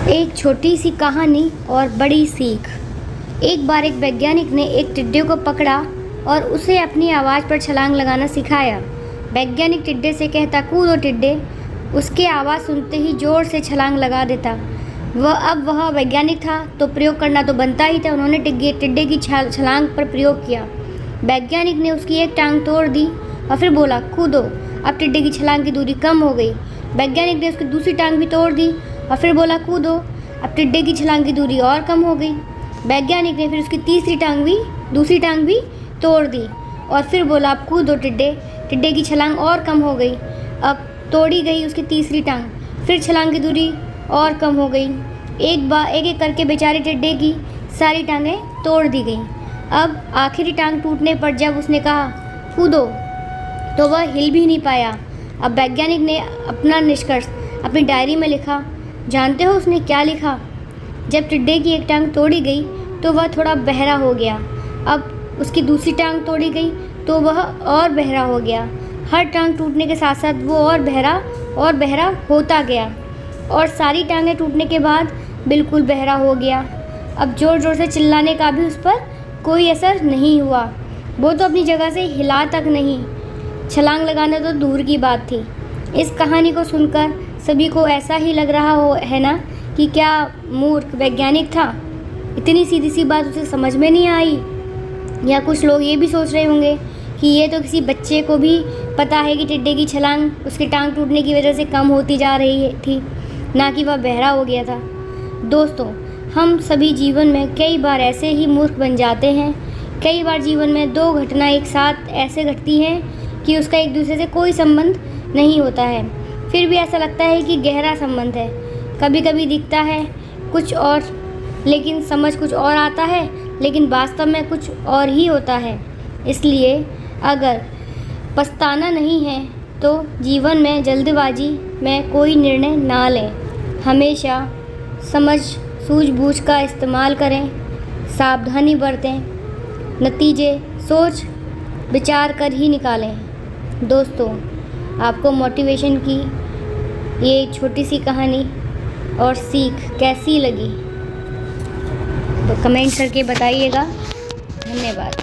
एक छोटी सी कहानी और बड़ी सीख। एक बार एक वैज्ञानिक ने एक टिड्डे को पकड़ा और उसे अपनी आवाज़ पर छलांग लगाना सिखाया। वैज्ञानिक टिड्डे से कहता, कूदो टिड्डे। उसके आवाज़ सुनते ही जोर से छलांग लगा देता। वह वैज्ञानिक था तो प्रयोग करना तो बनता ही था। उन्होंने टिड्डे की छलांग पर प्रयोग किया। वैज्ञानिक ने उसकी एक टांग तोड़ दी और फिर बोला, कूदो। अब टिड्डे की छलांग की दूरी कम हो गई। वैज्ञानिक ने उसकी दूसरी टांग भी तोड़ दी और फिर बोला, कूदो। अब टिड्डे की छलांग की दूरी और कम हो गई। वैज्ञानिक ने फिर उसकी दूसरी टांग भी तोड़ दी और फिर बोला, अब कूदो टिड्डे। टिड्डे की छलांग और कम हो गई। अब तोड़ी गई उसकी तीसरी टांग, फिर छलांग की दूरी और कम हो गई। एक करके बेचारे टिड्डे की सारी टांगें तोड़ दी गईं। अब आखिरी टांग टूटने पर जब उसने कहा, कूदो, तो वह हिल भी नहीं पाया। अब वैज्ञानिक ने अपना निष्कर्ष अपनी डायरी में लिखा। जानते हो उसने क्या लिखा? जब टिड्डे की एक टांग तोड़ी गई तो वह थोड़ा बहरा हो गया। अब उसकी दूसरी टांग तोड़ी गई तो वह और बहरा हो गया। हर टांग टूटने के साथ साथ वो और बहरा होता गया और सारी टांगें टूटने के बाद बिल्कुल बहरा हो गया। अब ज़ोर ज़ोर से चिल्लाने का भी उस पर कोई असर नहीं हुआ। वो तो अपनी जगह से हिला तक नहीं। छलांग लगाना तो दूर की बात थी। इस कहानी को सुनकर सभी को ऐसा ही लग रहा है ना कि क्या मूर्ख वैज्ञानिक था, इतनी सीधी सी बात उसे समझ में नहीं आई। या कुछ लोग ये भी सोच रहे होंगे कि ये तो किसी बच्चे को भी पता है कि टिड्डे की छलांग उसकी टांग टूटने की वजह से कम होती जा रही थी, ना कि वह बहरा हो गया था। दोस्तों, हम सभी जीवन में कई बार ऐसे ही मूर्ख बन जाते हैं। कई बार जीवन में दो घटनाएं एक साथ ऐसे घटती हैं कि उसका एक दूसरे से कोई संबंध नहीं होता है, फिर भी ऐसा लगता है कि गहरा संबंध है। कभी कभी दिखता है कुछ और लेकिन समझ कुछ और आता है, लेकिन वास्तव में कुछ और ही होता है। इसलिए अगर पछताना नहीं है तो जीवन में जल्दबाजी में कोई निर्णय ना लें। हमेशा समझ सूझबूझ का इस्तेमाल करें, सावधानी बरतें, नतीजे सोच विचार कर ही निकालें। दोस्तों, आपको मोटिवेशन की ये छोटी सी कहानी और सीख कैसी लगी तो कमेंट करके बताइएगा। धन्यवाद।